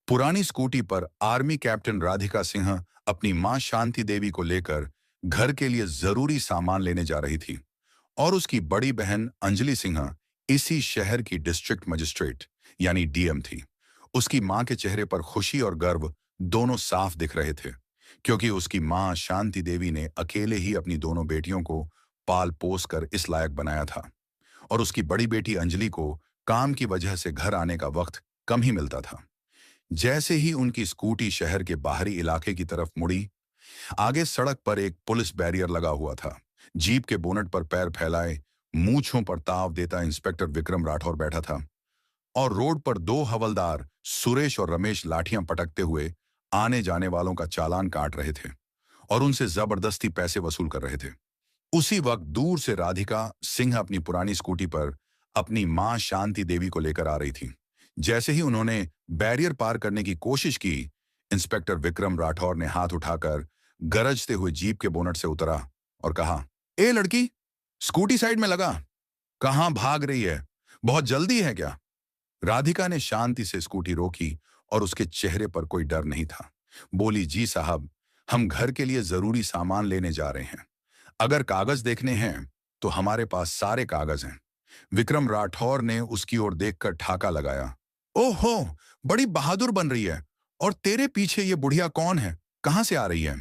पुरानी स्कूटी पर army captain Radhika Singh अपनी मां शांति देवी को लेकर घर के लिए जरूरी सामान लेने जा रही थी और उसकी बड़ी बहन अंजलि सिंह इसी शहर की डिस्ट्रिक्ट मजिस्ट्रेट यानी डीएम थी। उसकी मां के चेहरे पर खुशी और गर्व दोनों साफ दिख रहे थे, क्योंकि उसकी मां शांति देवी ने अकेले ही अपनी दोनों बेटियों को पाल पोस कर इस लायक बनाया था और उसकी बड़ी बेटी अंजलि को काम की वजह से घर आने का वक्त कम ही मिलता था। जैसे ही उनकी स्कूटी शहर के बाहरी इलाके की तरफ मुड़ी, आगे सड़क पर एक पुलिस बैरियर लगा हुआ था। जीप के बोनट पर पैर फैलाए, मूंछों पर ताव देता इंस्पेक्टर विक्रम राठौर बैठा था और रोड पर दो हवलदार सुरेश और रमेश लाठियां पटकते हुए आने जाने वालों का चालान काट रहे थे और उनसे जबरदस्ती पैसे वसूल कर रहे थे। उसी वक्त दूर से राधिका सिंह अपनी पुरानी स्कूटी पर अपनी मां शांति देवी को लेकर आ रही थी। जैसे ही उन्होंने बैरियर पार करने की कोशिश की, इंस्पेक्टर विक्रम राठौर ने हाथ उठाकर गरजते हुए जीप के बोनट से उतरा और कहा, ए लड़की, स्कूटी साइड में लगा। कहां भाग रही है? बहुत जल्दी है क्या? राधिका ने शांति से स्कूटी रोकी और उसके चेहरे पर कोई डर नहीं था। बोली, जी साहब, हम घर के लिए जरूरी सामान लेने जा रहे हैं। अगर कागज देखने हैं तो हमारे पास सारे कागज हैं। विक्रम राठौर ने उसकी ओर देखकर ठाका लगाया। ओहो, बड़ी बहादुर बन रही है। और तेरे पीछे ये बुढ़िया कौन है? कहां से आ रही है?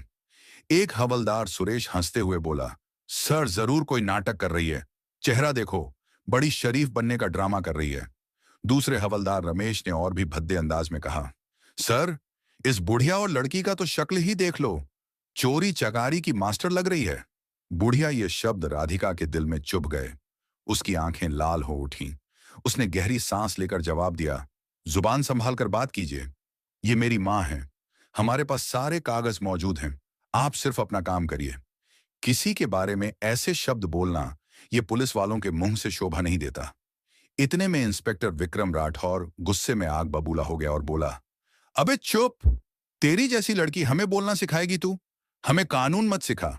एक हवलदार सुरेश हंसते हुए बोला, सर जरूर कोई नाटक कर रही है। चेहरा देखो, बड़ी शरीफ बनने का ड्रामा कर रही है। दूसरे हवलदार रमेश ने और भी भद्दे अंदाज में कहा, सर, इस बुढ़िया और लड़की का तो शक्ल ही देख लो, चोरी चकारी की मास्टर लग रही है। बुढ़िया ये शब्द राधिका के दिल में चुभ गए। उसकी आंखें लाल हो उठी। उसने गहरी सांस लेकर जवाब दिया, जुबान संभाल कर बात कीजिए। ये मेरी मां है। हमारे पास सारे कागज मौजूद हैं। आप सिर्फ अपना काम करिए। किसी के बारे में ऐसे शब्द बोलना ये पुलिस वालों के मुंह से शोभा नहीं देता। इतने में इंस्पेक्टर विक्रम राठौर गुस्से में आग बबूला हो गया और बोला, अबे चुप! तेरी जैसी लड़की हमें बोलना सिखाएगी तू? हमें कानून मत सिखा।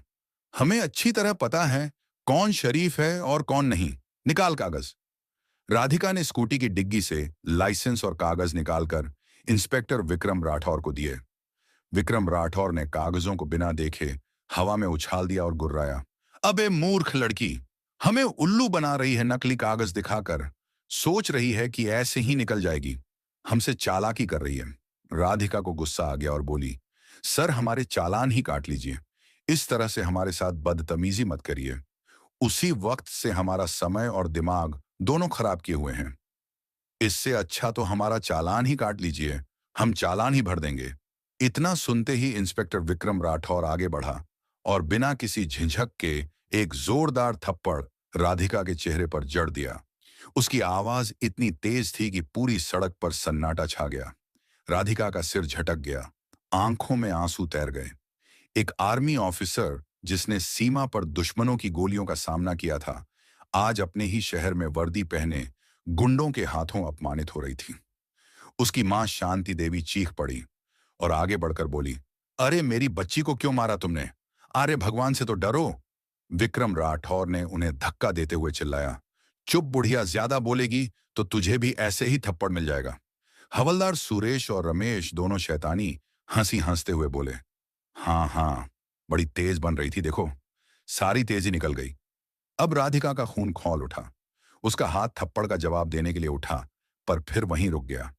हमें अच्छी तरह पता है कौन शरीफ है और कौन नहीं। निकाल कागज। राधिका ने स्कूटी की डिग्गी से लाइसेंस और कागज निकालकर इंस्पेक्टर विक्रम राठौर को दिए। विक्रम राठौर ने कागजों को बिना देखे हवा में उछाल दिया और गुर्राया, अबे मूर्ख लड़की, हमें उल्लू बना रही है। नकली कागज दिखाकर सोच रही है कि ऐसे ही निकल जाएगी। हमसे चालाकी कर रही है। राधिका को गुस्सा आ गया और बोली, सर, हमारे चालान ही काट लीजिए। इस तरह से हमारे साथ बदतमीजी मत करिए। उसी वक्त से हमारा समय और दिमाग दोनों खराब किए हुए हैं। इससे अच्छा तो हमारा चालान ही काट लीजिए। हम चालान ही भर देंगे। इतना सुनते ही इंस्पेक्टर विक्रम राठौर आगे बढ़ा और बिना किसी झिझक के एक जोरदार थप्पड़ राधिका के चेहरे पर जड़ दिया। उसकी आवाज इतनी तेज थी कि पूरी सड़क पर सन्नाटा छा गया। राधिका का सिर झटक गया, आंखों में आंसू तैर गए। एक आर्मी ऑफिसर जिसने सीमा पर दुश्मनों की गोलियों का सामना किया था, आज अपने ही शहर में वर्दी पहने गुंडों के हाथों अपमानित हो रही थी। उसकी मां शांति देवी चीख पड़ी और आगे बढ़कर बोली, अरे मेरी बच्ची को क्यों मारा तुमने? अरे भगवान से तो डरो। विक्रम राठौर ने उन्हें धक्का देते हुए चिल्लाया, चुप बुढ़िया, ज्यादा बोलेगी तो तुझे भी ऐसे ही थप्पड़ मिल जाएगा। हवलदार सुरेश और रमेश दोनों शैतानी हंसी हंसते हुए बोले, हाँ हाँ, बड़ी तेज बन रही थी देखो। सारी तेजी निकल गई। अब राधिका का खून खौल उठा। उसका हाथ थप्पड़ का जवाब देने के लिए उठा, पर फिर वहीं रुक गया।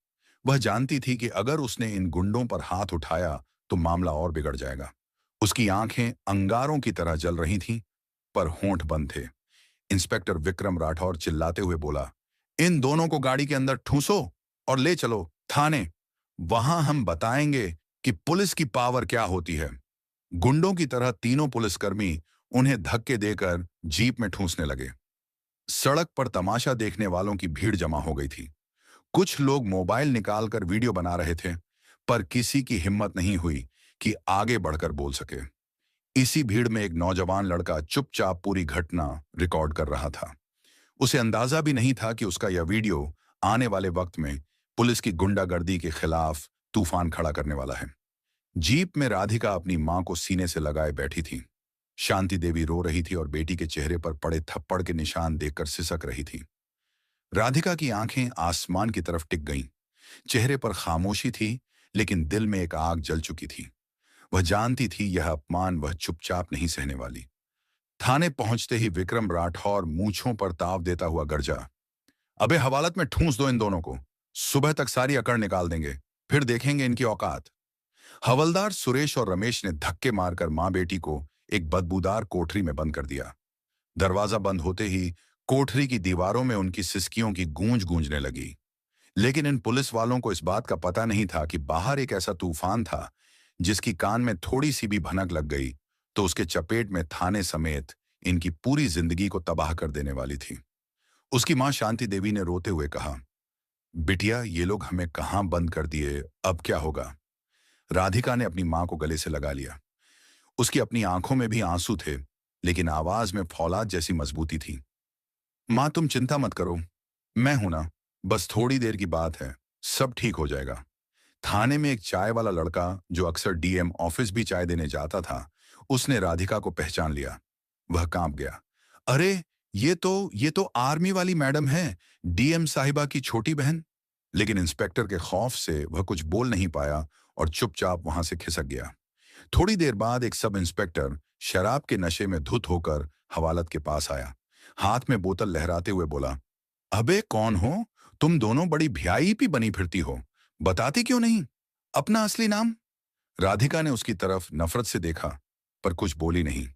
वह जानती थी कि अगर उसने इन गुंडों पर हाथ उठाया तो मामला और बिगड़ जाएगा। उसकी आंखें अंगारों की तरह जल रही थीं, पर होंठ बंद थे। इंस्पेक्टर विक्रम राठौर चिल्लाते हुए बोला, इन दोनों को गाड़ी के अंदर ठूंसो और ले चलो थाने। वहां हम बताएंगे कि पुलिस की पावर क्या होती है। गुंडों की तरह तीनों पुलिसकर्मी उन्हें धक्के देकर जीप में ठूंसने लगे। सड़क पर तमाशा देखने वालों की भीड़ जमा हो गई थी। कुछ लोग मोबाइल निकालकर वीडियो बना रहे थे, पर किसी की हिम्मत नहीं हुई कि आगे बढ़कर बोल सके। इसी भीड़ में एक नौजवान लड़का चुपचाप पूरी घटना रिकॉर्ड कर रहा था। उसे अंदाजा भी नहीं था कि उसका यह वीडियो आने वाले वक्त में पुलिस की गुंडागर्दी के खिलाफ तूफान खड़ा करने वाला है। जीप में राधिका अपनी मां को सीने से लगाए बैठी थी। शांति देवी रो रही थी और बेटी के चेहरे पर पड़े थप्पड़ के निशान देखकर सिसक रही थी। राधिका की आंखें आसमान की तरफ टिक गईं। चेहरे पर खामोशी थी, लेकिन दिल में एक आग जल चुकी थी। वह जानती थी यह अपमान वह चुपचाप नहीं सहने वाली। थाने पहुंचते ही विक्रम राठौर मूंछों पर ताव देता हुआ गरजा, अबे हवालत में ठूंस दो इन दोनों को। सुबह तक सारी अकड़ निकाल देंगे, फिर देखेंगे इनकी औकात। हवलदार सुरेश और रमेश ने धक्के मारकर मां बेटी को एक बदबूदार कोठरी में बंद कर दिया। दरवाजा बंद होते ही कोठरी की दीवारों में उनकी सिसकियों की गूंज गूंजने लगी। लेकिन इन पुलिस वालों को इस बात का पता नहीं था कि बाहर एक ऐसा तूफान था जिसकी कान में थोड़ी सी भी भनक लग गई तो उसके चपेट में थाने समेत इनकी पूरी जिंदगी को तबाह कर देने वाली थी। उसकी मां शांति देवी ने रोते हुए कहा, बिटिया ये लोग हमें कहां बंद कर दिए, अब क्या होगा। राधिका ने अपनी मां को गले से लगा लिया। उसकी अपनी आंखों में भी आंसू थे, लेकिन आवाज में फौलाद जैसी मजबूती थी। मां तुम चिंता मत करो, मैं हूं ना, बस थोड़ी देर की बात है, सब ठीक हो जाएगा। थाने में एक चाय वाला लड़का जो अक्सर डीएम ऑफिस भी चाय देने जाता था, उसने राधिका को पहचान लिया। वह कांप गया, अरे ये तो आर्मी वाली मैडम है, डीएम साहिबा की छोटी बहन। लेकिन इंस्पेक्टर के खौफ से वह कुछ बोल नहीं पाया और चुपचाप वहां से खिसक गया। थोड़ी देर बाद एक सब इंस्पेक्टर शराब के नशे में धुत होकर हवालत के पास आया। हाथ में बोतल लहराते हुए बोला, अबे कौन हो तुम दोनों, बड़ी वीआईपी बनी फिरती हो, बताती क्यों नहीं अपना असली नाम। राधिका ने उसकी तरफ नफरत से देखा पर कुछ बोली नहीं।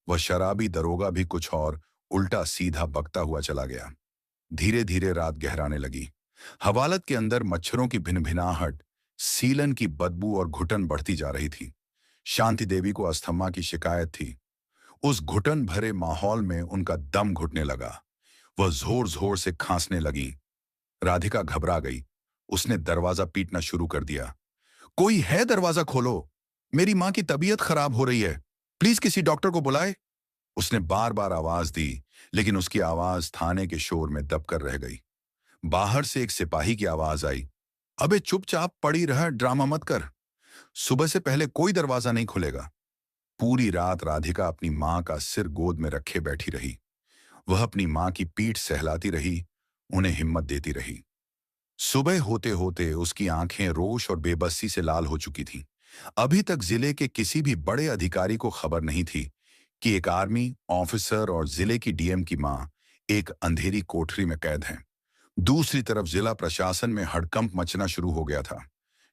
वह शराबी दरोगा भी कुछ और उल्टा सीधा बकता हुआ चला गया। धीरे धीरे रात गहराने लगी। हवालत के अंदर मच्छरों की भिनभिनाहट, सीलन की बदबू और घुटन बढ़ती जा रही थी। शांति देवी को अस्थमा की शिकायत थी। उस घुटन भरे माहौल में उनका दम घुटने लगा। वह जोर जोर से खांसने लगी। राधिका घबरा गई। उसने दरवाजा पीटना शुरू कर दिया। कोई है, दरवाजा खोलो, मेरी मां की तबीयत खराब हो रही है, प्लीज किसी डॉक्टर को बुलाए। उसने बार बार आवाज दी, लेकिन उसकी आवाज थाने के शोर में दबकर रह गई। बाहर से एक सिपाही की आवाज आई, अबे चुपचाप पड़ी रह, ड्रामा मत कर, सुबह से पहले कोई दरवाजा नहीं खुलेगा। पूरी रात राधिका अपनी मां का सिर गोद में रखे बैठी रही। वह अपनी मां की पीठ सहलाती रही, उन्हें हिम्मत देती रही। सुबह होते होते उसकी आंखें रोष और बेबसी से लाल हो चुकी थीं। अभी तक जिले के किसी भी बड़े अधिकारी को खबर नहीं थी कि एक आर्मी ऑफिसर और जिले की डीएम की मां एक अंधेरी कोठरी में कैद है। दूसरी तरफ जिला प्रशासन में हड़कंप मचना शुरू हो गया था।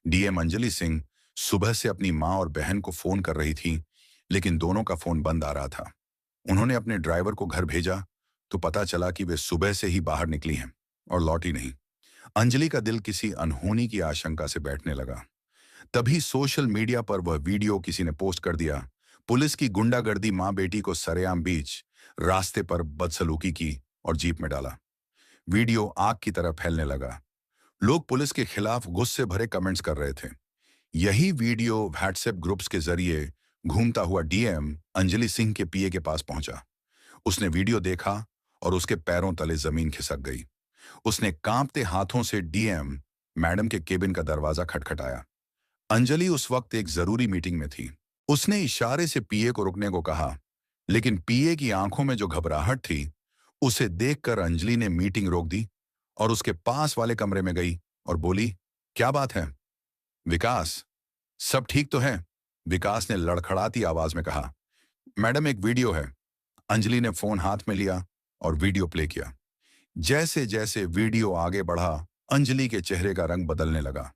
डीएम अंजलि सिंह सुबह से अपनी मां और बहन को फोन कर रही थी, लेकिन दोनों का फोन बंद आ रहा था। उन्होंने अपने ड्राइवर को घर भेजा तो पता चला कि वे सुबह से ही बाहर निकली हैं और लौटी नहीं। अंजलि का दिल किसी अनहोनी की आशंका से बैठने लगा। तभी सोशल मीडिया पर वह वीडियो किसी ने पोस्ट कर दिया। पुलिस की गुंडागर्दी मां बेटी को सरेआम बीच रास्ते पर बदसलूकी की और जीप में डाला। वीडियो आग की तरह फैलने लगा। लोग पुलिस के खिलाफ गुस्से भरे कमेंट्स कर रहे थे। यही वीडियो व्हाट्सएप ग्रुप्स के जरिए घूमता हुआ डीएम अंजलि सिंह के पीए के पास पहुंचा। उसने वीडियो देखा और उसके पैरों तले जमीन खिसक गई। उसने कांपते हाथों से डीएम मैडम के केबिन का दरवाजा खटखटाया। अंजलि उस वक्त एक जरूरी मीटिंग में थी। उसने इशारे से पीए को रुकने को कहा, लेकिन पीए की आंखों में जो घबराहट थी उसे देखकर अंजलि ने मीटिंग रोक दी और उसके पास वाले कमरे में गई और बोली, क्या बात है विकास, सब ठीक तो है। विकास ने लड़खड़ाती आवाज में कहा, मैडम एक वीडियो है। अंजलि ने फोन हाथ में लिया और वीडियो प्ले किया। जैसे जैसे वीडियो आगे बढ़ा, अंजलि के चेहरे का रंग बदलने लगा।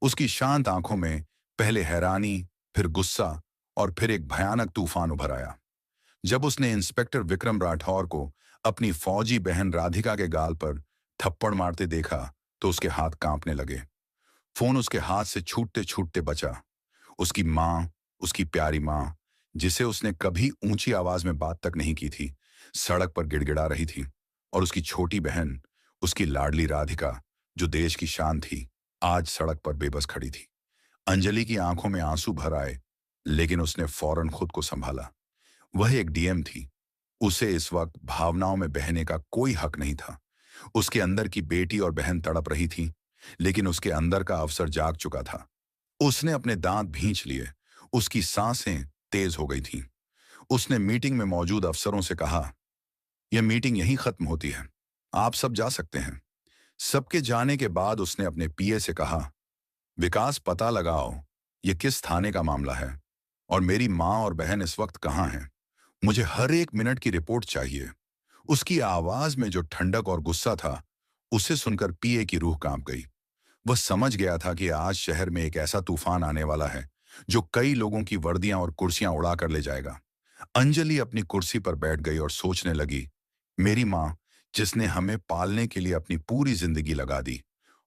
उसकी शांत आंखों में पहले हैरानी, फिर गुस्सा और फिर एक भयानक तूफान उभर आया। जब उसने इंस्पेक्टर विक्रम राठौर को अपनी फौजी बहन राधिका के गाल पर थप्पड़ मारते देखा तो उसके हाथ कांपने लगे। फोन उसके हाथ से छूटते छूटते बचा। उसकी मां, उसकी प्यारी मां, जिसे उसने कभी ऊंची आवाज में बात तक नहीं की थी, सड़क पर गिड़गिड़ा रही थी। और उसकी छोटी बहन, उसकी लाडली राधिका, जो देश की शान थी, आज सड़क पर बेबस खड़ी थी। अंजलि की आंखों में आंसू भर आए, लेकिन उसने फौरन खुद को संभाला। वह एक डीएम थी। उसे इस वक्त भावनाओं में बहने का कोई हक नहीं था। उसके अंदर की बेटी और बहन तड़प रही थी, लेकिन उसके अंदर का अफसर जाग चुका था। उसने अपने दांत भींच लिए। उसकी सांसें तेज हो गई थीं। उसने मीटिंग में मौजूद अफसरों से कहा, यह मीटिंग यहीं खत्म होती है, आप सब जा सकते हैं। सबके जाने के बाद उसने अपने पीए से कहा, विकास, पता लगाओ ये किस थाने का मामला है और मेरी माँ और बहन इस वक्त कहाँ हैं। मुझे हर एक मिनट की रिपोर्ट चाहिए। उसकी आवाज में जो ठंडक और गुस्सा था, उसे सुनकर पीए की रूह कांप गई। वह समझ गया था कि आज शहर में एक ऐसा तूफान आने वाला है जो कई लोगों की वर्दियां और कुर्सियां उड़ा कर ले जाएगा। अंजलि अपनी कुर्सी पर बैठ गई और सोचने लगी, मेरी माँ जिसने हमें पालने के लिए अपनी पूरी जिंदगी लगा दी,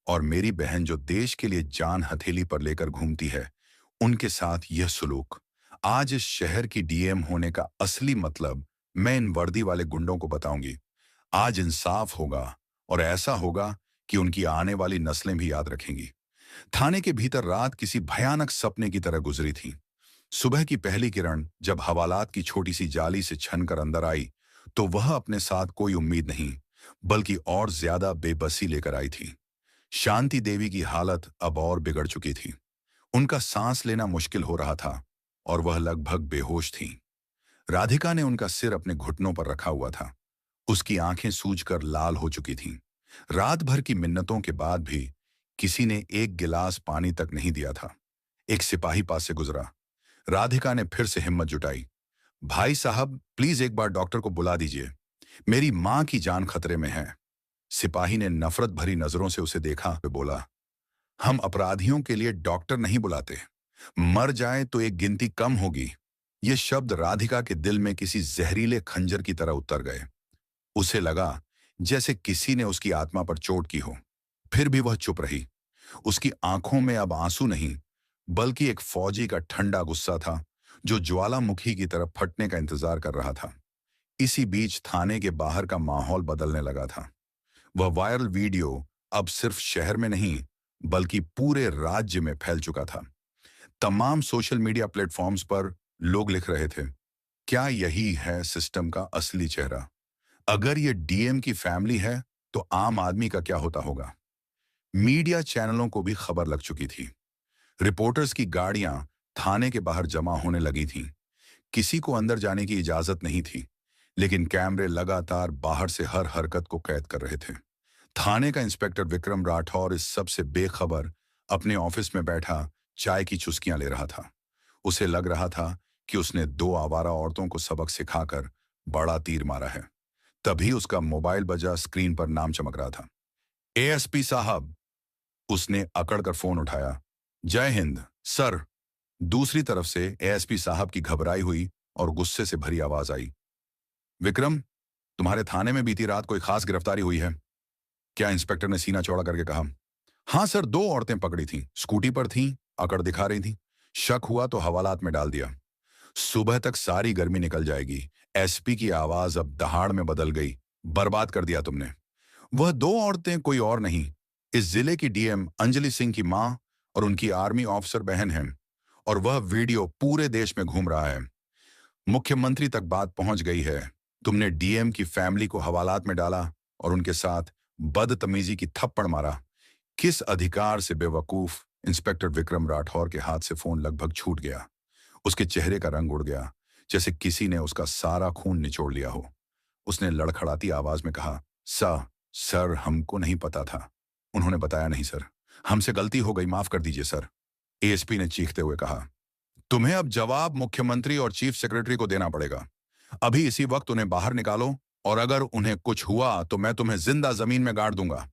और मेरी बहन जो देश के लिए जान हथेली पर लेकर घूमती है, उनके साथ यह सुलूक। आज इस शहर की डीएम होने का असली मतलब मैं इन वर्दी वाले गुंडों को बताऊंगी। आज इंसाफ होगा, और ऐसा होगा कि उनकी आने वाली नस्लें भी याद रखेंगी। थाने के भीतर रात किसी भयानक सपने की तरह गुजरी थी। सुबह की पहली किरण जब हवालात की छोटी सी जाली से छनकर अंदर आई, तो वह अपने साथ कोई उम्मीद नहीं, बल्कि और ज्यादा बेबसी लेकर आई थी। शांति देवी की हालत अब और बिगड़ चुकी थी। उनका सांस लेना मुश्किल हो रहा था और वह लगभग बेहोश थी। राधिका ने उनका सिर अपने घुटनों पर रखा हुआ था। उसकी आंखें सूजकर लाल हो चुकी थीं। रात भर की मिन्नतों के बाद भी किसी ने एक गिलास पानी तक नहीं दिया था। एक सिपाही पास से गुजरा। राधिका ने फिर से हिम्मत जुटाई। भाई साहब, प्लीज एक बार डॉक्टर को बुला दीजिए, मेरी मां की जान खतरे में है। सिपाही ने नफरत भरी नजरों से उसे देखा तो बोला, हम अपराधियों के लिए डॉक्टर नहीं बुलाते, मर जाए तो एक गिनती कम होगी। ये शब्द राधिका के दिल में किसी जहरीले खंजर की तरह उतर गए। उसे लगा जैसे किसी ने उसकी आत्मा पर चोट की हो। फिर भी वह चुप रही। उसकी आंखों में अब आंसू नहीं, बल्कि एक फौजी का ठंडा गुस्सा था जो ज्वालामुखी की तरफ फटने का इंतजार कर रहा था। इसी बीच थाने के बाहर का माहौल बदलने लगा था। वह वायरल वीडियो अब सिर्फ शहर में नहीं, बल्कि पूरे राज्य में फैल चुका था। तमाम सोशल मीडिया प्लेटफॉर्म्स पर लोग लिख रहे थे, क्या यही है सिस्टम का असली चेहरा? अगर ये डीएम की फैमिली है, तो आम आदमी का क्या होता होगा? मीडिया चैनलों को भी खबर लग चुकी थी। रिपोर्टर्स की गाड़ियां थाने के बाहर जमा होने लगी थीं। किसी को अंदर जाने की इजाजत नहीं थी, लेकिन कैमरे लगातार बाहर से हर हरकत को कैद कर रहे थे। थाने का इंस्पेक्टर विक्रम राठौर इस सब से बेखबर अपने ऑफिस में बैठा चाय की चुस्कियां ले रहा था। उसे लग रहा था कि उसने दो आवारा औरतों को सबक सिखाकर बड़ा तीर मारा है। तभी उसका मोबाइल बजा। स्क्रीन पर नाम चमक रहा था, एएसपी साहब। उसने अकड़ कर फोन उठाया। जय हिंद सर। दूसरी तरफ से एएसपी साहब की घबराई हुई और गुस्से से भरी आवाज आई, विक्रम, तुम्हारे थाने में बीती रात कोई खास गिरफ्तारी हुई है क्या? इंस्पेक्टर ने सीना चौड़ा करके कहा। हाँ सर, दो औरतें पकड़ी थीं, स्कूटी पर थीं, अकड़ दिखा रही थीं। शक हुआ तो हवालात में डाल दिया। सुबह तक सारी गर्मी निकल जाएगी। एसपी की आवाज अब दहाड़ में बदल गई। बर्बाद कर दिया तुमने। वह दो औरतें कोई और नहीं, इस जिले की डीएम अंजलि सिंह की मां और उनकी आर्मी ऑफिसर बहन हैं। और वह वीडियो पूरे देश में घूम रहा है। मुख्यमंत्री तक बात पहुंच गई है। तुमने डीएम की फैमिली को हवालात में डाला और उनके साथ बदतमीजी की थप्पड़ मारा। किस अधिकार से? बेवकूफ। इंस्पेक्टर विक्रम राठौर के हाथ से फोन लगभग छूट गया। उसके चेहरे का रंग उड़ गया, जैसे किसी ने उसका सारा खून निचोड़ लिया हो। उसने लड़खड़ाती आवाज में कहा, सर, हमको नहीं पता था। उन्होंने बताया नहीं सर। हमसे गलती हो गई, माफ कर दीजिए सर। एएसपी ने चीखते हुए कहा, तुम्हें अब जवाब मुख्यमंत्री और चीफ सेक्रेटरी को देना पड़ेगा। अभी इसी वक्त उन्हें बाहर निकालो, और अगर उन्हें कुछ हुआ तो मैं तुम्हें जिंदा जमीन में गाड़ दूंगा।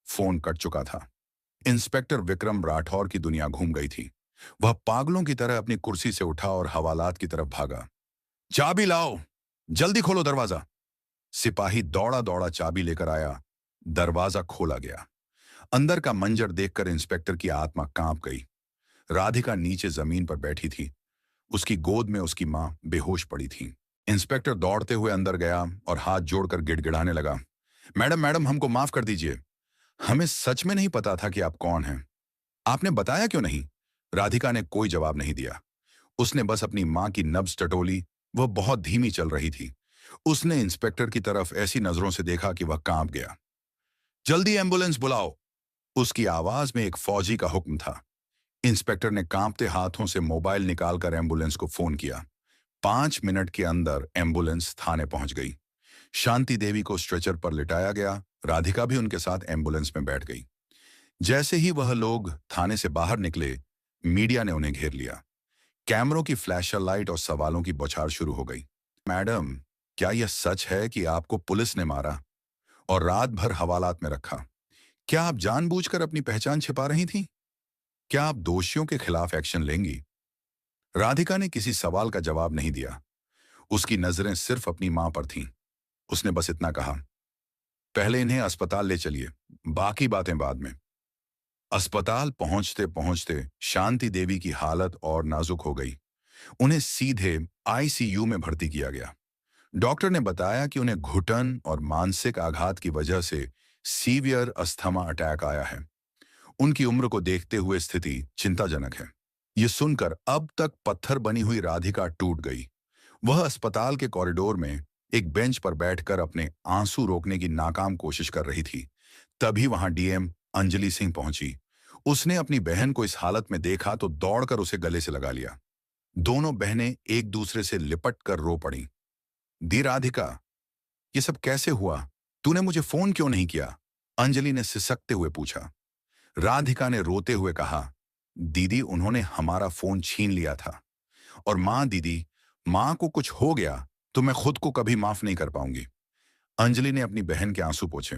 फोन कट चुका था। इंस्पेक्टर विक्रम राठौर की दुनिया घूम गई थी। वह पागलों की तरह अपनी कुर्सी से उठा और हवालात की तरफ भागा। चाबी लाओ, जल्दी खोलो दरवाजा। सिपाही दौड़ा दौड़ा चाबी लेकर आया। दरवाजा खोला गया। अंदर का मंजर देखकर इंस्पेक्टर की आत्मा कांप गई। राधिका नीचे जमीन पर बैठी थी। उसकी गोद में उसकी मां बेहोश पड़ी थी। इंस्पेक्टर दौड़ते हुए अंदर गया और हाथ जोड़कर गिड़गिड़ाने लगा, मैडम मैडम, हमको माफ कर दीजिए। हमें सच में नहीं पता था कि आप कौन हैं। आपने बताया क्यों नहीं? राधिका ने कोई जवाब नहीं दिया। उसने बस अपनी मां की नब्ज टटोली। वह बहुत धीमी चल रही थी। उसने इंस्पेक्टर की तरफ ऐसी नजरों से देखा कि वह कांप गया। जल्दी एम्बुलेंस बुलाओ। उसकी आवाज में एक फौजी का हुक्म था। इंस्पेक्टर ने कांपते हाथों से मोबाइल निकालकर एम्बुलेंस को फोन किया। 5 मिनट के अंदर एम्बुलेंस थाने पहुंच गई। शांति देवी को स्ट्रेचर पर लिटाया गया। राधिका भी उनके साथ एम्बुलेंस में बैठ गई। जैसे ही वह लोग थाने से बाहर निकले, मीडिया ने उन्हें घेर लिया। कैमरों की फ्लैशर लाइट और सवालों की बौछार शुरू हो गई। मैडम, क्या यह सच है कि आपको पुलिस ने मारा और रात भर हवालात में रखा? क्या आप जानबूझकर अपनी पहचान छिपा रही थीं? क्या आप दोषियों के खिलाफ एक्शन लेंगी? राधिका ने किसी सवाल का जवाब नहीं दिया। उसकी नजरें सिर्फ अपनी मां पर थीं। उसने बस इतना कहा, पहले इन्हें अस्पताल ले चलिए, बाकी बातें बाद में। अस्पताल पहुंचते पहुंचते शांति देवी की हालत और नाजुक हो गई। उन्हें सीधे आईसीयू में भर्ती किया गया। डॉक्टर ने बताया कि उन्हें घुटन और मानसिक आघात की वजह से सीवियर अस्थमा अटैक आया है। उनकी उम्र को देखते हुए स्थिति चिंताजनक है। ये सुनकर अब तक पत्थर बनी हुई राधिका टूट गई। वह अस्पताल के कॉरिडोर में एक बेंच पर बैठकर अपने आंसू रोकने की नाकाम कोशिश कर रही थी। तभी वहां डीएम अंजलि सिंह पहुंची। उसने अपनी बहन को इस हालत में देखा तो दौड़कर उसे गले से लगा लिया। दोनों बहनें एक दूसरे से लिपट कर रो पड़ी। दी राधिका, ये सब कैसे हुआ? तूने मुझे फोन क्यों नहीं किया? अंजलि ने सिसकते हुए पूछा। राधिका ने रोते हुए कहा, दीदी, उन्होंने हमारा फोन छीन लिया था। और मां दीदी, मां को कुछ हो गया तो मैं खुद को कभी माफ नहीं कर पाऊंगी। अंजलि ने अपनी बहन के आंसू पोंछे।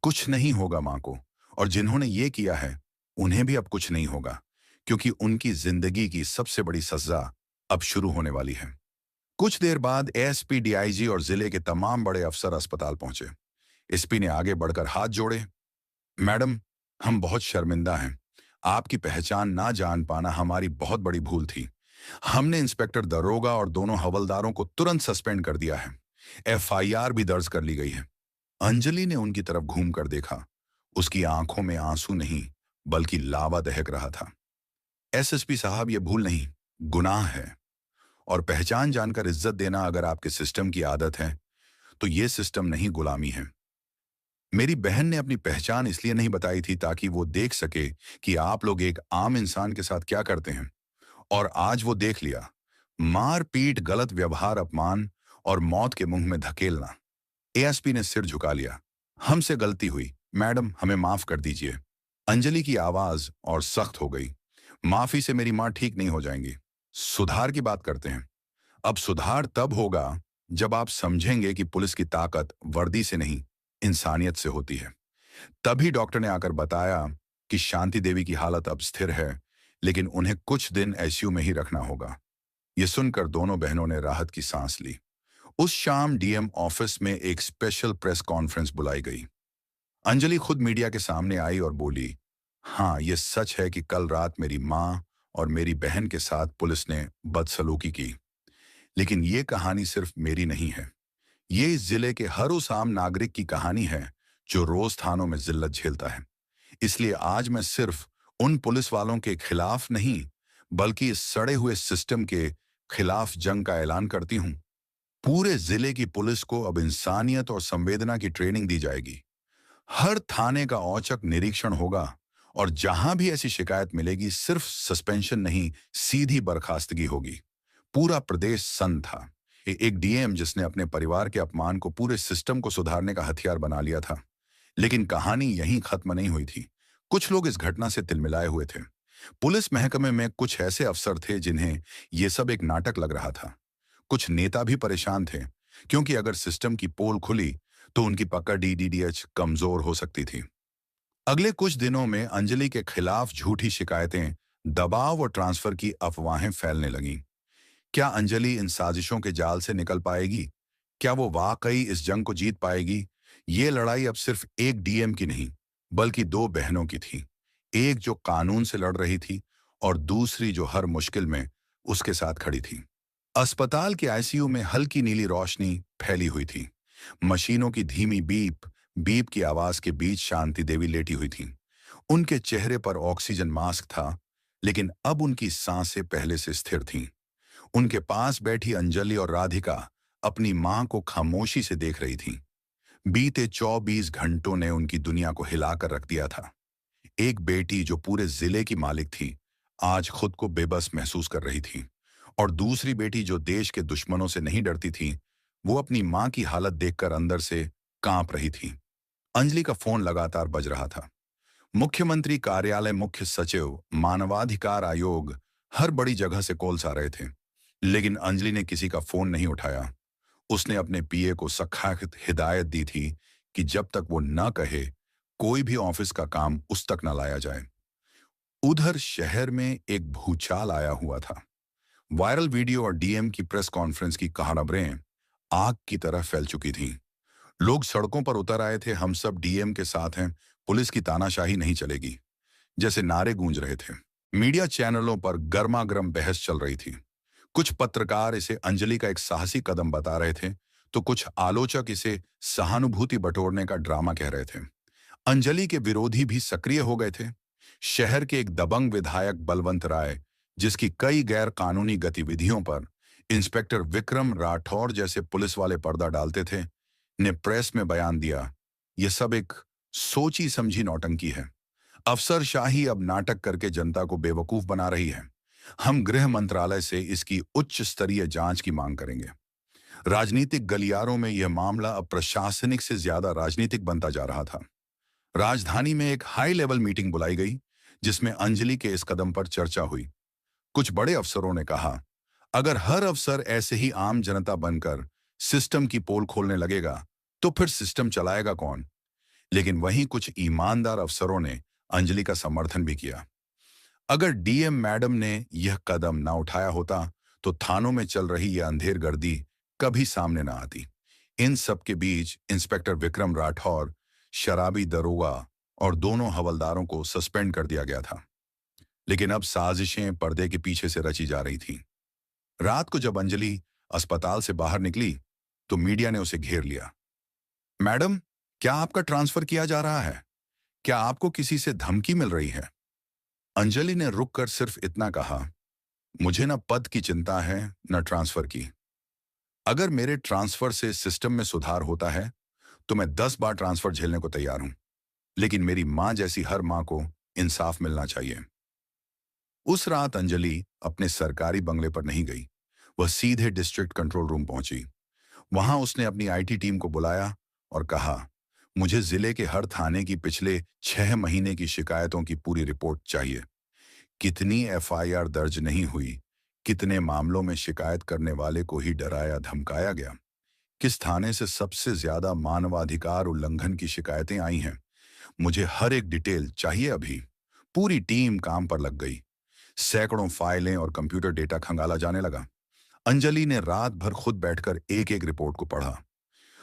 कुछ नहीं होगा मां को, और जिन्होंने ये किया है उन्हें भी अब कुछ नहीं होगा, क्योंकि उनकी जिंदगी की सबसे बड़ी सजा अब शुरू होने वाली है। कुछ देर बाद एएसपी, डीआईजी और जिले के तमाम बड़े अफसर अस्पताल पहुंचे। एसपी ने आगे बढ़कर हाथ जोड़े। मैडम, हम बहुत शर्मिंदा हैं। आपकी पहचान ना जान पाना हमारी बहुत बड़ी भूल थी। हमने इंस्पेक्टर दरोगा और दोनों हवलदारों को तुरंत सस्पेंड कर दिया है। एफआईआर भी दर्ज कर ली गई है। अंजलि ने उनकी तरफ घूमकर देखा। उसकी आंखों में आंसू नहीं, बल्कि लावा दहक रहा था। एसएसपी साहब, ये भूल नहीं, गुनाह है। और पहचान जानकर इज्जत देना अगर आपके सिस्टम की आदत है, तो ये सिस्टम नहीं, गुलामी है। मेरी बहन ने अपनी पहचान इसलिए नहीं बताई थी ताकि वो देख सके कि आप लोग एक आम इंसान के साथ क्या करते हैं। और आज वो देख लिया। मार पीट, गलत व्यवहार, अपमान और मौत के मुंह में धकेलना। एएसपी ने सिर झुका लिया। हमसे गलती हुई मैडम, हमें माफ कर दीजिए। अंजलि की आवाज और सख्त हो गई। माफी से मेरी मां ठीक नहीं हो जाएंगी। सुधार की बात करते हैं। अब सुधार तब होगा जब आप समझेंगे कि पुलिस की ताकत वर्दी से नहीं, इंसानियत से होती है। तभी डॉक्टर ने आकर बताया कि शांति देवी की हालत अब स्थिर है, लेकिन उन्हें कुछ दिन आईसीयू में ही रखना होगा। ये सुनकर दोनों बहनों ने राहत की सांस ली। उस शाम डीएम ऑफिस में एक स्पेशल प्रेस कॉन्फ्रेंस बुलाई गई। अंजलि खुद मीडिया के सामने आई और बोली, हाँ, ये सच है कि कल रात मेरी माँ और मेरी बहन के साथ पुलिस ने बदसलूकी की। लेकिन ये कहानी सिर्फ मेरी नहीं है। ये इस जिले के हर उस आम नागरिक की कहानी है जो रोज थानों में जिल्लत झेलता है। इसलिए आज मैं सिर्फ उन पुलिस वालों के खिलाफ नहीं, बल्कि इस सड़े हुए सिस्टम के खिलाफ जंग का ऐलान करती हूँ। पूरे जिले की पुलिस को अब इंसानियत और संवेदना की ट्रेनिंग दी जाएगी। हर थाने का औचक निरीक्षण होगा, और जहां भी ऐसी शिकायत मिलेगी सिर्फ सस्पेंशन नहीं, सीधी बर्खास्तगी होगी। पूरा प्रदेश सन्न था। एक डीएम जिसने अपने परिवार के अपमान को पूरे सिस्टम को सुधारने का हथियार बना लिया था। लेकिन कहानी यहीं खत्म नहीं हुई थी। कुछ लोग इस घटना से तिलमिलाए हुए थे। पुलिस महकमे में कुछ ऐसे अफसर थे जिन्हें यह सब एक नाटक लग रहा था। कुछ नेता भी परेशान थे, क्योंकि अगर सिस्टम की पोल खुली तो उनकी पकड़ डीडीडीएच कमजोर हो सकती थी। अगले कुछ दिनों में अंजलि के खिलाफ झूठी शिकायतें, दबाव और ट्रांसफर की अफवाहें फैलने लगीं। क्या अंजलि इन साजिशों के जाल से निकल पाएगी? क्या वो वाकई इस जंग को जीत पाएगी? ये लड़ाई अब सिर्फ एक डीएम की नहीं, बल्कि दो बहनों की थी। एक जो कानून से लड़ रही थी, और दूसरी जो हर मुश्किल में उसके साथ खड़ी थी। अस्पताल के आईसीयू में हल्की नीली रोशनी फैली हुई थी। मशीनों की धीमी बीप बीप की आवाज के बीच शांति देवी लेटी हुई थी। उनके चेहरे पर ऑक्सीजन मास्क था, लेकिन अब उनकी सांसें पहले से स्थिर थीं। उनके पास बैठी अंजलि और राधिका अपनी मां को खामोशी से देख रही थीं। बीते 24 घंटों ने उनकी दुनिया को हिलाकर रख दिया था। एक बेटी जो पूरे जिले की मालिक थी, आज खुद को बेबस महसूस कर रही थी। और दूसरी बेटी जो देश के दुश्मनों से नहीं डरती थी, वो अपनी मां की हालत देखकर अंदर से कांप रही थी। अंजलि का फोन लगातार बज रहा था। मुख्यमंत्री कार्यालय, मुख्य सचिव, मानवाधिकार आयोग, हर बड़ी जगह से कॉल्स आ रहे थे। लेकिन अंजलि ने किसी का फोन नहीं उठाया। उसने अपने पीए को सख्त हिदायत दी थी कि जब तक वो न कहे, कोई भी ऑफिस का काम उस तक न लाया जाए। उधर शहर में एक भूचाल आया हुआ था। वायरल वीडियो और डीएम की प्रेस कॉन्फ्रेंस की खबरें आग की तरह फैल चुकी थीं। लोग सड़कों पर उतर आए थे, हम सब डीएम के साथ हैं, पुलिस की तानाशाही नहीं चलेगी, जैसे नारे गूंज रहे थे। मीडिया चैनलों पर गर्मागर्म बहस चल रही थी। कुछ पत्रकार इसे अंजलि का एक साहसी कदम बता रहे थे, तो कुछ आलोचक इसे सहानुभूति बटोरने का ड्रामा कह रहे थे। अंजलि के विरोधी भी सक्रिय हो गए थे। शहर के एक दबंग विधायक बलवंत राय, जिसकी कई गैर कानूनी गतिविधियों पर इंस्पेक्टर विक्रम राठौर जैसे पुलिस वाले पर्दा डालते थे, ने प्रेस में बयान दिया, यह सब एक सोची समझी नौटंकी है। अफसरशाही अब नाटक करके जनता को बेवकूफ बना रही है। हम गृह मंत्रालय से इसकी उच्च स्तरीय जांच की मांग करेंगे। राजनीतिक गलियारों में यह मामला अब प्रशासनिक से ज्यादा राजनीतिक बनता जा रहा था। राजधानी में एक हाई लेवल मीटिंग बुलाई गई, जिसमें अंजलि के इस कदम पर चर्चा हुई। कुछ बड़े अफसरों ने कहा, अगर हर अफसर ऐसे ही आम जनता बनकर सिस्टम की पोल खोलने लगेगा, तो फिर सिस्टम चलाएगा कौन? लेकिन वहीं कुछ ईमानदार अफसरों ने अंजलि का समर्थन भी किया। अगर डीएम मैडम ने यह कदम ना उठाया होता, तो थानों में चल रही यह अंधेर गर्दी कभी सामने ना आती। इन सब के बीच इंस्पेक्टर विक्रम राठौर, शराबी दरोगा और दोनों हवलदारों को सस्पेंड कर दिया गया था। लेकिन अब साजिशें पर्दे के पीछे से रची जा रही थीं। रात को जब अंजलि अस्पताल से बाहर निकली, तो मीडिया ने उसे घेर लिया। मैडम, क्या आपका ट्रांसफर किया जा रहा है? क्या आपको किसी से धमकी मिल रही है? अंजलि ने रुककर सिर्फ इतना कहा, मुझे न पद की चिंता है, न ट्रांसफर की। अगर मेरे ट्रांसफर से सिस्टम में सुधार होता है, तो मैं 10 बार ट्रांसफर झेलने को तैयार हूं। लेकिन मेरी मां जैसी हर मां को इंसाफ मिलना चाहिए। उस रात अंजलि अपने सरकारी बंगले पर नहीं गई। वह सीधे डिस्ट्रिक्ट कंट्रोल रूम पहुंची। वहां उसने अपनी आईटी टीम को बुलाया और कहा, मुझे जिले के हर थाने की पिछले 6 महीने की शिकायतों की पूरी रिपोर्ट चाहिए। कितनी एफआईआर दर्ज नहीं हुई, कितने मामलों में शिकायत करने वाले को ही डराया धमकाया गया, किस थाने से सबसे ज्यादा मानवाधिकार उल्लंघन की शिकायतें आई हैं। मुझे हर एक डिटेल चाहिए अभी। पूरी टीम काम पर लग गई। सैकड़ों फाइलें और कंप्यूटर डेटा खंगाला जाने लगा। अंजलि ने रात भर खुद बैठकर एक एक रिपोर्ट को पढ़ा।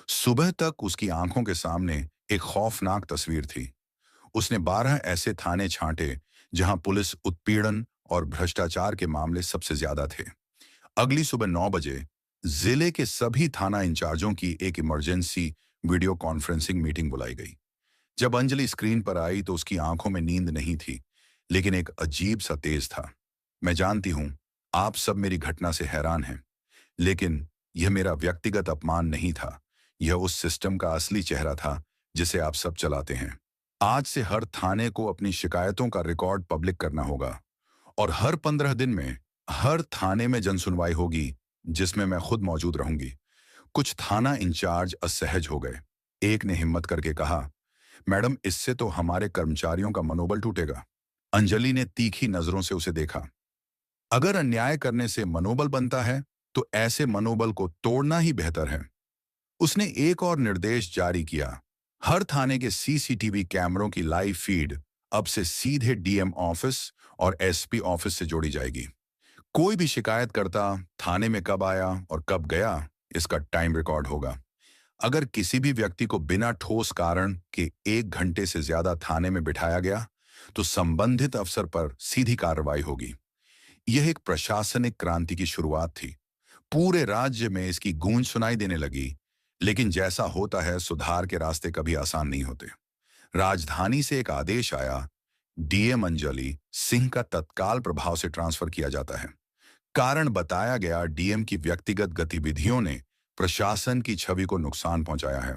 सुबह तक उसकी आंखों के सामने एक खौफनाक तस्वीर थी। उसने 12 ऐसे थाने छांटे जहां पुलिस उत्पीड़न और भ्रष्टाचार के मामले सबसे ज्यादा थे। अगली सुबह 9 बजे जिले के सभी थाना इंचार्जों की एक इमरजेंसी वीडियो कॉन्फ्रेंसिंग मीटिंग बुलाई गई। जब अंजलि स्क्रीन पर आई तो उसकी आंखों में नींद नहीं थी, लेकिन एक अजीब सा तेज था। मैं जानती हूं, आप सब मेरी घटना से हैरान हैं, लेकिन यह मेरा व्यक्तिगत अपमान नहीं था। यह उस सिस्टम का असली चेहरा था जिसे आप सब चलाते हैं। आज से हर थाने को अपनी शिकायतों का रिकॉर्ड पब्लिक करना होगा और हर 15 दिन में हर थाने में जनसुनवाई होगी, जिसमें मैं खुद मौजूद रहूंगी। कुछ थाना इंचार्ज असहज हो गए। एक ने हिम्मत करके कहा, मैडम, इससे तो हमारे कर्मचारियों का मनोबल टूटेगा। अंजलि ने तीखी नजरों से उसे देखा। अगर अन्याय करने से मनोबल बनता है, तो ऐसे मनोबल को तोड़ना ही बेहतर है। उसने एक और निर्देश जारी किया, हर थाने के सीसीटीवी कैमरों की लाइव फीड अब से सीधे डीएम ऑफिस और एसपी ऑफिस से जोड़ी जाएगी। कोई भी शिकायतकर्ता थाने में कब आया और कब गया, इसका टाइम रिकॉर्ड होगा। अगर किसी भी व्यक्ति को बिना ठोस कारण के 1 घंटे से ज्यादा थाने में बिठाया गया, तो संबंधित अफसर पर सीधी कार्रवाई होगी। यह एक प्रशासनिक क्रांति की शुरुआत थी। पूरे राज्य में इसकी गूंज सुनाई देने लगी। लेकिन जैसा होता है, सुधार के रास्ते कभी आसान नहीं होते। राजधानी से एक आदेश आया, डीएम अंजलि सिंह का तत्काल प्रभाव से ट्रांसफर किया जाता है। कारण बताया गया, डीएम की व्यक्तिगत गतिविधियों ने प्रशासन की छवि को नुकसान पहुंचाया है।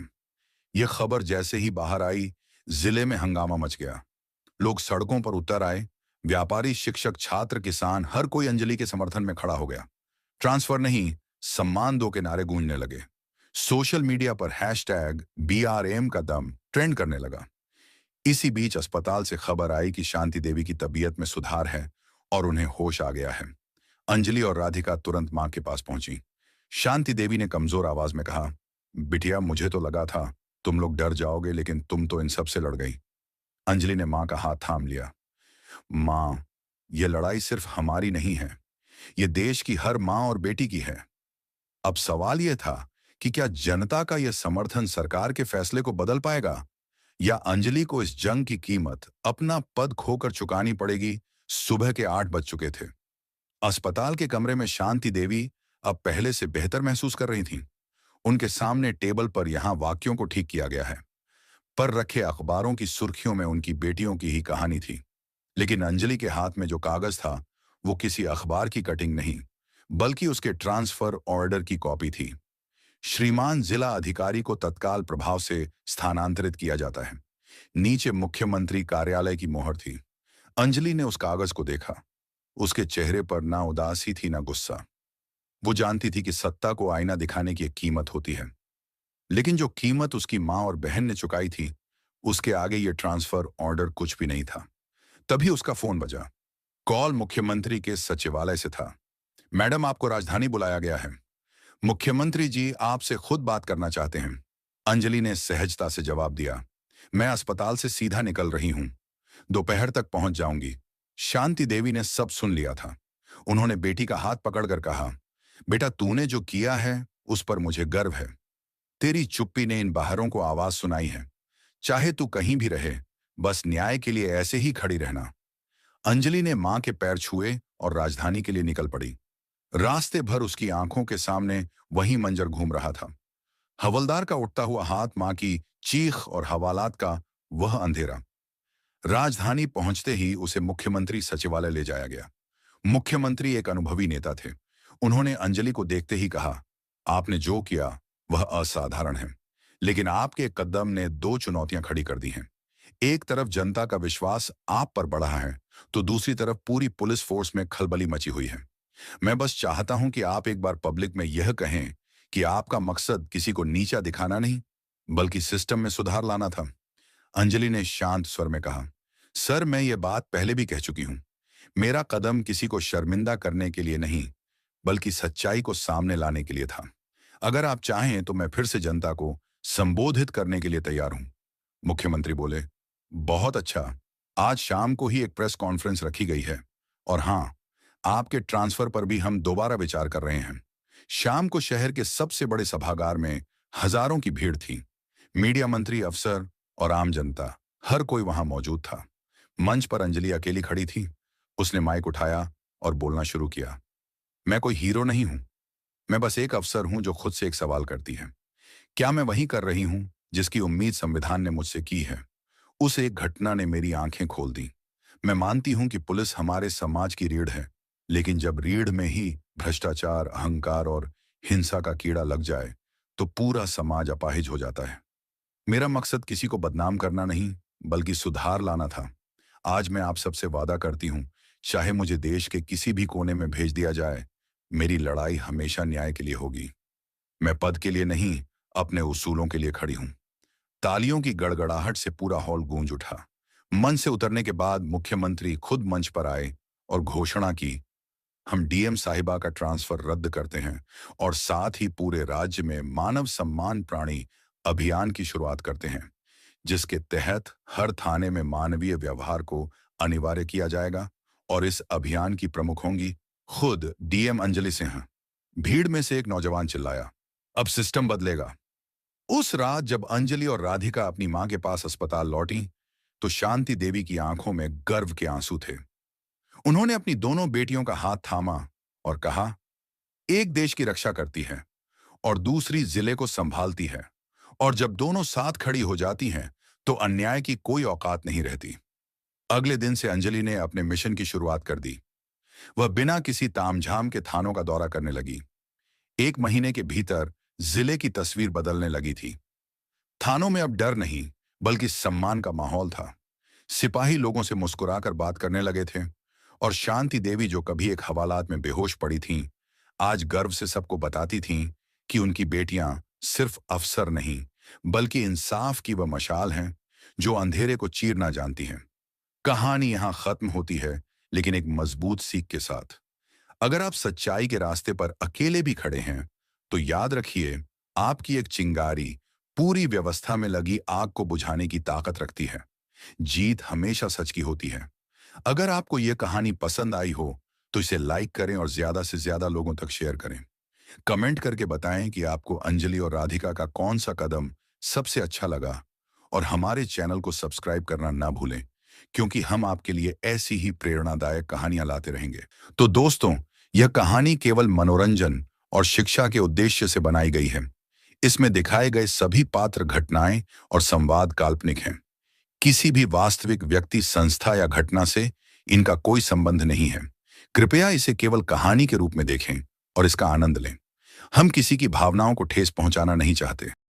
यह खबर जैसे ही बाहर आई, जिले में हंगामा मच गया। लोग सड़कों पर उतर आए। व्यापारी, शिक्षक, छात्र, किसान, हर कोई अंजलि के समर्थन में खड़ा हो गया। ट्रांसफर नहीं, सम्मान दो के नारे गूंजने लगे। सोशल मीडिया पर #BRM का दम ट्रेंड करने लगा। इसी बीच अस्पताल से खबर आई कि शांति देवी की तबीयत में सुधार है और उन्हें होश आ गया है। अंजलि और राधिका तुरंत मां के पास पहुंची। शांति देवी ने कमजोर आवाज में कहा, बिटिया, मुझे तो लगा था तुम लोग डर जाओगे, लेकिन तुम तो इन सब से लड़ गई। अंजलि ने मां का हाथ थाम लिया। मां, यह लड़ाई सिर्फ हमारी नहीं है, यह देश की हर मां और बेटी की है। अब सवाल यह था कि क्या जनता का यह समर्थन सरकार के फैसले को बदल पाएगा, या अंजलि को इस जंग की कीमत अपना पद खोकर चुकानी पड़ेगी। सुबह के 8 बज चुके थे। अस्पताल के कमरे में शांति देवी अब पहले से बेहतर महसूस कर रही थीं। उनके सामने टेबल पर यहां वाक्यों को ठीक किया गया है, पर रखे अखबारों की सुर्खियों में उनकी बेटियों की ही कहानी थी। लेकिन अंजलि के हाथ में जो कागज था, वो किसी अखबार की कटिंग नहीं, बल्कि उसके ट्रांसफर ऑर्डर की कॉपी थी। श्रीमान जिला अधिकारी को तत्काल प्रभाव से स्थानांतरित किया जाता है। नीचे मुख्यमंत्री कार्यालय की मोहर थी। अंजलि ने उस कागज को देखा। उसके चेहरे पर ना उदासी थी ना गुस्सा। वो जानती थी कि सत्ता को आईना दिखाने की एक कीमत होती है, लेकिन जो कीमत उसकी मां और बहन ने चुकाई थी, उसके आगे ये ट्रांसफर ऑर्डर कुछ भी नहीं था। तभी उसका फोन बजा। कॉल मुख्यमंत्री के सचिवालय से था। मैडम, आपको राजधानी बुलाया गया है। मुख्यमंत्री जी आपसे खुद बात करना चाहते हैं। अंजलि ने सहजता से जवाब दिया। मैं अस्पताल से सीधा निकल रही हूं, दोपहर तक पहुंच जाऊंगी। शांति देवी ने सब सुन लिया था। उन्होंने बेटी का हाथ पकड़कर कहा, बेटा, तूने जो किया है उस पर मुझे गर्व है। तेरी चुप्पी ने इन बाहरों को आवाज सुनाई है। चाहे तू कहीं भी रहे, बस न्याय के लिए ऐसे ही खड़ी रहना। अंजलि ने मां के पैर छुए और राजधानी के लिए निकल पड़ी। रास्ते भर उसकी आंखों के सामने वही मंजर घूम रहा था। हवलदार का उठता हुआ हाथ, मां की चीख और हवालात का वह अंधेरा। राजधानी पहुंचते ही उसे मुख्यमंत्री सचिवालय ले जाया गया। मुख्यमंत्री एक अनुभवी नेता थे। उन्होंने अंजलि को देखते ही कहा, आपने जो किया वह असाधारण है, लेकिन आपके कदम ने 2 चुनौतियां खड़ी कर दी हैं। एक तरफ जनता का विश्वास आप पर बढ़ा है, तो दूसरी तरफ पूरी पुलिस फोर्स में खलबली मची हुई है। मैं बस चाहता हूं कि आप एक बार पब्लिक में यह कहें कि आपका मकसद किसी को नीचा दिखाना नहीं, बल्कि सिस्टम में सुधार लाना था। अंजलि ने शांत स्वर में कहा, सर, मैं ये बात पहले भी कह चुकी हूं। मेरा कदम किसी को शर्मिंदा करने के लिए नहीं, बल्कि सच्चाई को सामने लाने के लिए था। अगर आप चाहें तो मैं फिर से जनता को संबोधित करने के लिए तैयार हूं। मुख्यमंत्री बोले, बहुत अच्छा। आज शाम को ही एक प्रेस कॉन्फ्रेंस रखी गई है, और हां, आपके ट्रांसफर पर भी हम दोबारा विचार कर रहे हैं। शाम को शहर के सबसे बड़े सभागार में हजारों की भीड़ थी। मीडिया मंत्री, अफसर और आम जनता, हर कोई वहां मौजूद था। मंच पर अंजलि अकेली खड़ी थी। उसने माइक उठाया और बोलना शुरू किया। मैं कोई हीरो नहीं हूं, मैं बस एक अफसर हूं जो खुद से एक सवाल करती है, क्या मैं वही कर रही हूं जिसकी उम्मीद संविधान ने मुझसे की है। उस एक घटना ने मेरी आंखें खोल दी। मैं मानती हूं कि पुलिस हमारे समाज की रीढ़ है, लेकिन जब रीढ़ में ही भ्रष्टाचार, अहंकार और हिंसा का कीड़ा लग जाए, तो पूरा समाज अपाहिज हो जाता है। मेरा मकसद किसी को बदनाम करना नहीं, बल्कि सुधार लाना था। आज मैं आप सबसे वादा करती हूं, चाहे मुझे देश के किसी भी कोने में भेज दिया जाए, मेरी लड़ाई हमेशा न्याय के लिए होगी। मैं पद के लिए नहीं, अपने उसूलों के लिए खड़ी हूं। तालियों की गड़गड़ाहट से पूरा हॉल गूंज उठा। मंच से उतरने के बाद मुख्यमंत्री खुद मंच पर आए और घोषणा की, हम डीएम साहिबा का ट्रांसफर रद्द करते हैं और साथ ही पूरे राज्य में मानव सम्मान प्राणी अभियान की शुरुआत करते हैं, जिसके तहत हर थाने में मानवीय व्यवहार को अनिवार्य किया जाएगा। और इस अभियान की प्रमुख होंगी खुद डीएम अंजलि सिंह। भीड़ में से एक नौजवान चिल्लाया, अब सिस्टम बदलेगा। उस रात जब अंजलि और राधिका अपनी मां के पास अस्पताल लौटी, तो शांति देवी की आंखों में गर्व के आंसू थे। उन्होंने अपनी दोनों बेटियों का हाथ थामा और कहा, एक देश की रक्षा करती है और दूसरी जिले को संभालती है, और जब दोनों साथ खड़ी हो जाती हैं, तो अन्याय की कोई औकात नहीं रहती। अगले दिन से अंजलि ने अपने मिशन की शुरुआत कर दी। वह बिना किसी तामझाम के थानों का दौरा करने लगी। 1 महीने के भीतर जिले की तस्वीर बदलने लगी थी। थानों में अब डर नहीं, बल्कि सम्मान का माहौल था। सिपाही लोगों से मुस्कुराकर बात करने लगे थे, और शांति देवी, जो कभी एक हवालात में बेहोश पड़ी थीं, आज गर्व से सबको बताती थीं कि उनकी बेटियां सिर्फ अफसर नहीं, बल्कि इंसाफ की वह मशाल हैं जो अंधेरे को चीरना जानती हैं। कहानी यहां खत्म होती है, लेकिन एक मजबूत सीख के साथ। अगर आप सच्चाई के रास्ते पर अकेले भी खड़े हैं, तो याद रखिए, आपकी एक चिंगारी पूरी व्यवस्था में लगी आग को बुझाने की ताकत रखती है। जीत हमेशा सच की होती है। अगर आपको यह कहानी पसंद आई हो, तो इसे लाइक करें और ज्यादा से ज्यादा लोगों तक शेयर करें। कमेंट करके बताएं कि आपको अंजलि और राधिका का कौन सा कदम सबसे अच्छा लगा, और हमारे चैनल को सब्सक्राइब करना ना भूलें, क्योंकि हम आपके लिए ऐसी ही प्रेरणादायक कहानियां लाते रहेंगे। तो दोस्तों, यह कहानी केवल मनोरंजन और शिक्षा के उद्देश्य से बनाई गई है। इसमें दिखाए गए सभी पात्र, घटनाएं और संवाद काल्पनिक हैं। किसी भी वास्तविक व्यक्ति, संस्था या घटना से इनका कोई संबंध नहीं है। कृपया इसे केवल कहानी के रूप में देखें और इसका आनंद लें। हम किसी की भावनाओं को ठेस पहुंचाना नहीं चाहते।